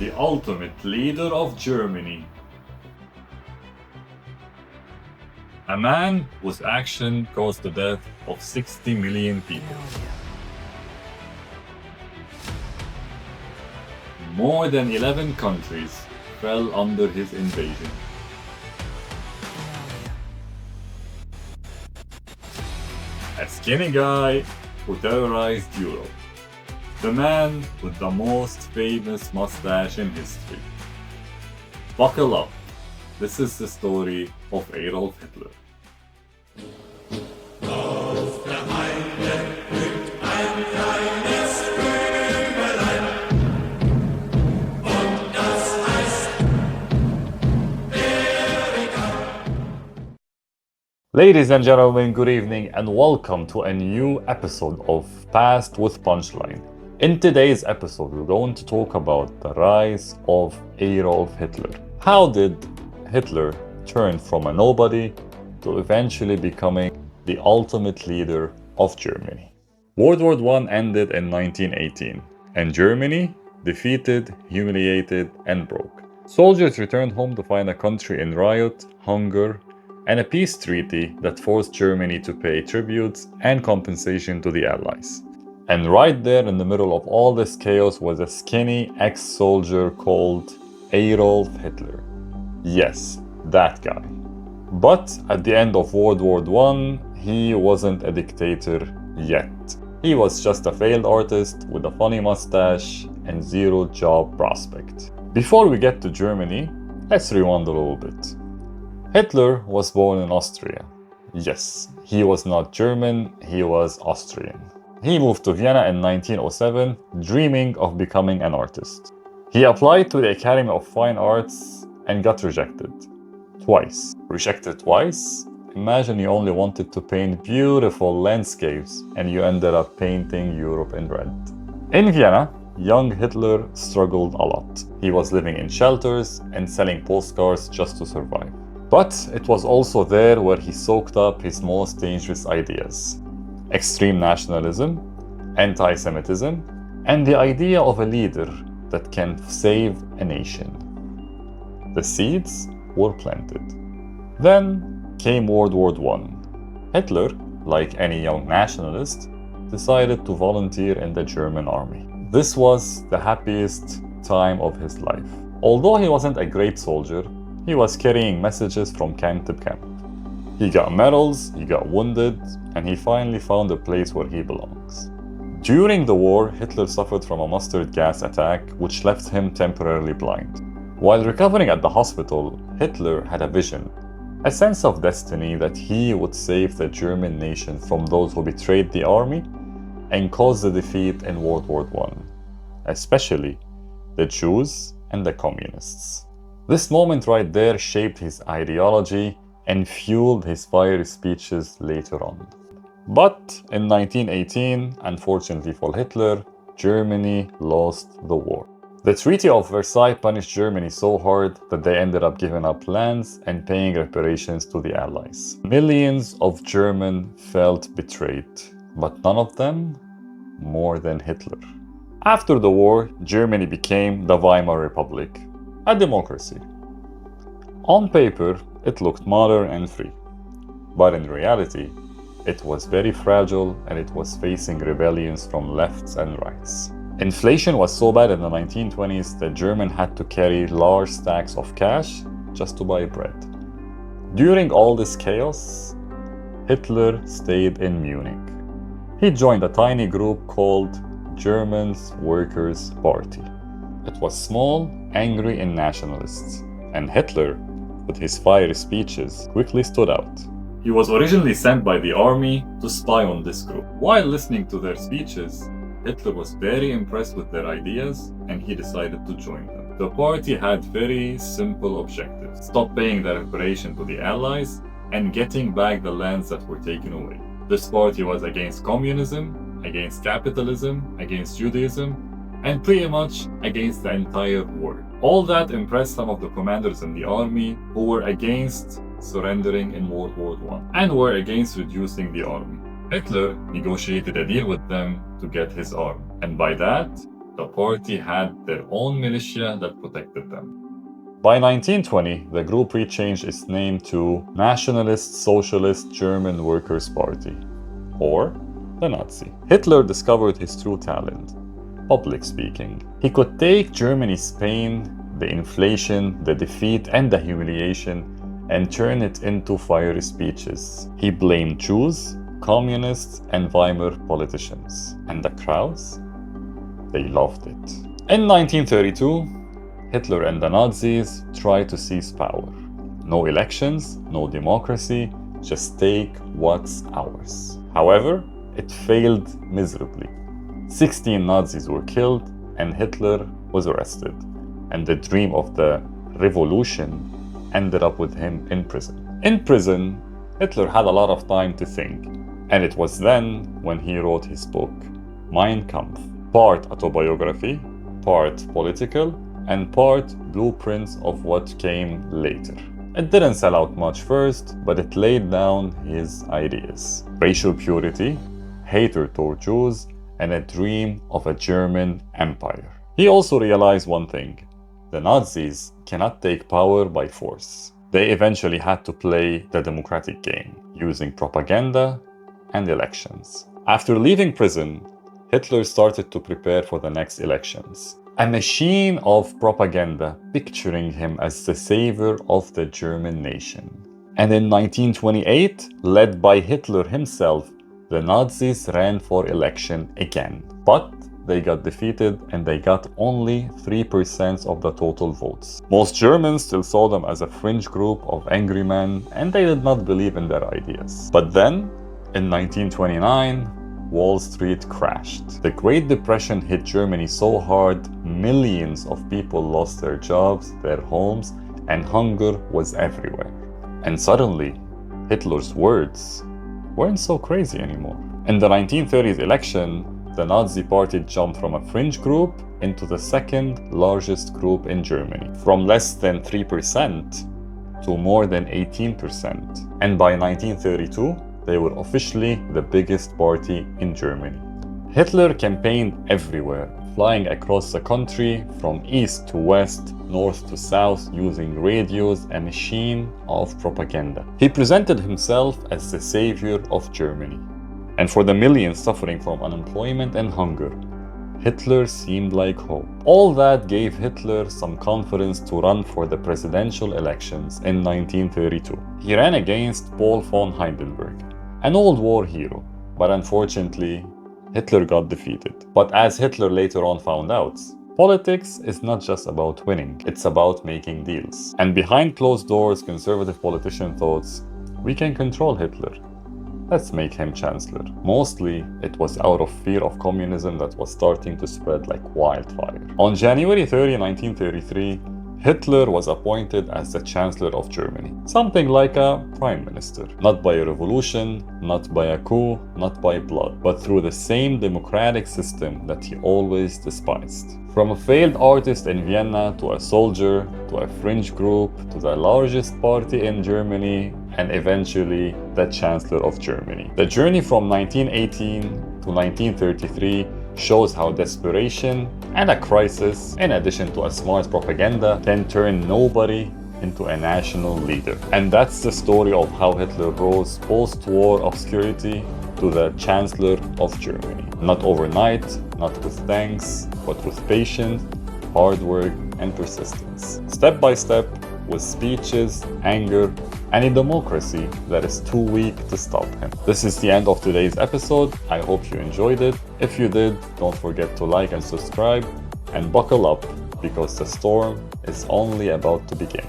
the ultimate leader of Germany. A man whose action caused the death of 60 million people. More than 11 countries fell under his invasion. A skinny guy who terrorized Europe. The man with the most famous mustache in history. Buckle up. This is the story of Adolf Hitler. Ladies and gentlemen, good evening and welcome to a new episode of Past with Punchline. In today's episode, we're going to talk about the rise of Adolf Hitler. How did Hitler turn from a nobody to eventually becoming the ultimate leader of Germany? World War I ended in 1918, and Germany defeated, humiliated, and broke. Soldiers returned home to find a country in riot, hunger, and a peace treaty that forced Germany to pay tributes and compensation to the Allies. And right there in the middle of all this chaos was a skinny ex-soldier called Adolf Hitler. Yes, that guy. But at the end of World War I, he wasn't a dictator yet. He was just a failed artist with a funny mustache and zero job prospect. Before we get to Germany, let's rewind a little bit. Hitler was born in Austria. Yes, he was not German, he was Austrian. He moved to Vienna in 1907, dreaming of becoming an artist. He applied to the Academy of Fine Arts and got rejected. Twice. Rejected twice? Imagine you only wanted to paint beautiful landscapes and you ended up painting Europe in red. In Vienna, young Hitler struggled a lot. He was living in shelters and selling postcards just to survive. But it was also there where he soaked up his most dangerous ideas. Extreme nationalism, anti-Semitism, and the idea of a leader that can save a nation. The seeds were planted. Then came World War I. Hitler, like any young nationalist, decided to volunteer in the German army. This was the happiest time of his life. Although he wasn't a great soldier, he was carrying messages from camp to camp. He got medals, he got wounded, and he finally found a place where he belongs. During the war, Hitler suffered from a mustard gas attack, which left him temporarily blind. While recovering at the hospital, Hitler had a vision, a sense of destiny that he would save the German nation from those who betrayed the army and caused the defeat in World War I, especially the Jews and the communists. This moment right there shaped his ideology and fueled his fiery speeches later on. But in 1918, unfortunately for Hitler, Germany lost the war. The Treaty of Versailles punished Germany so hard that they ended up giving up lands and paying reparations to the Allies. Millions of Germans felt betrayed, but none of them more than Hitler. After the war, Germany became the Weimar Republic, a democracy. On paper, it looked modern and free, but in reality, it was very fragile and it was facing rebellions from lefts and rights. Inflation was so bad in the 1920s that Germans had to carry large stacks of cash just to buy bread. During all this chaos, Hitler stayed in Munich. He joined a tiny group called German Workers' Party. It was small, angry, and nationalist, and Hitler, with his fiery speeches, quickly stood out. He was originally sent by the army to spy on this group. While listening to their speeches, Hitler was very impressed with their ideas and he decided to join them. The party had very simple objectives: stop paying the reparation to the Allies and getting back the lands that were taken away. This party was against communism, against capitalism, against Judaism, and pretty much against the entire world. All that impressed some of the commanders in the army who were against surrendering in World War I and were against reducing the army. Hitler negotiated a deal with them to get his army, and by that, The party had their own militia that protected them. By 1920, the group rechanged its name to Nationalist Socialist German Workers' Party, or the Nazi. Hitler discovered his true talent: public speaking. He could take Germany's pain, the inflation, the defeat, and the humiliation, and turn it into fiery speeches. He blamed Jews, communists, and Weimar politicians. And the crowds? They loved it. In 1932, Hitler and the Nazis tried to seize power. No elections, no democracy, just take what's ours. However, it failed miserably. 16 Nazis were killed and Hitler was arrested. And the dream of the revolution ended up with him in prison. In prison, Hitler had a lot of time to think. And it was then when he wrote his book, Mein Kampf. Part autobiography, part political, and part blueprints of what came later. It didn't sell out much first, but it laid down his ideas: racial purity, hatred toward Jews, and a dream of a German empire. He also realized one thing: the Nazis cannot take power by force. They eventually had to play the democratic game, using propaganda and elections. After leaving prison, Hitler started to prepare for the next elections. A machine of propaganda picturing him as the savior of the German nation. And in 1928, led by Hitler himself, the Nazis ran for election again. But they got defeated and they got only 3% of the total votes. Most Germans still saw them as a fringe group of angry men and they did not believe in their ideas. But then, in 1929, Wall Street crashed. The Great Depression hit Germany so hard, millions of people lost their jobs, their homes, and hunger was everywhere. And suddenly, Hitler's words weren't so crazy anymore. In the 1930s election, the Nazi Party jumped from a fringe group into the second largest group in Germany, from less than 3% to more than 18%. And by 1932, they were officially the biggest party in Germany. Hitler campaigned everywhere, flying across the country from east to west, north to south, using radios, a machine of propaganda. He presented himself as the savior of Germany. And for the millions suffering from unemployment and hunger, Hitler seemed like hope. All that gave Hitler some confidence to run for the presidential elections in 1932. He ran against Paul von Hindenburg, an old war hero, but unfortunately, Hitler got defeated. But as Hitler later on found out, politics is not just about winning, it's about making deals. And behind closed doors, conservative politicians thought, we can control Hitler. Let's make him Chancellor. Mostly, it was out of fear of communism that was starting to spread like wildfire. On January 30, 1933, Hitler was appointed as the Chancellor of Germany. Something like a prime minister. Not by a revolution, not by a coup, not by blood, but through the same democratic system that he always despised. From a failed artist in Vienna to a soldier, to a fringe group, to the largest party in Germany, and eventually the Chancellor of Germany. The journey from 1918 to 1933 shows how desperation and a crisis, in addition to a smart propaganda, can turn nobody into a national leader. And that's the story of how Hitler rose post-war obscurity to the Chancellor of Germany. Not overnight, not with thanks, but with patience, hard work, and persistence. Step by step, with speeches, anger, and a democracy that is too weak to stop him. This is the end of today's episode. I hope you enjoyed it. If you did, don't forget to like and subscribe, and buckle up because the storm is only about to begin.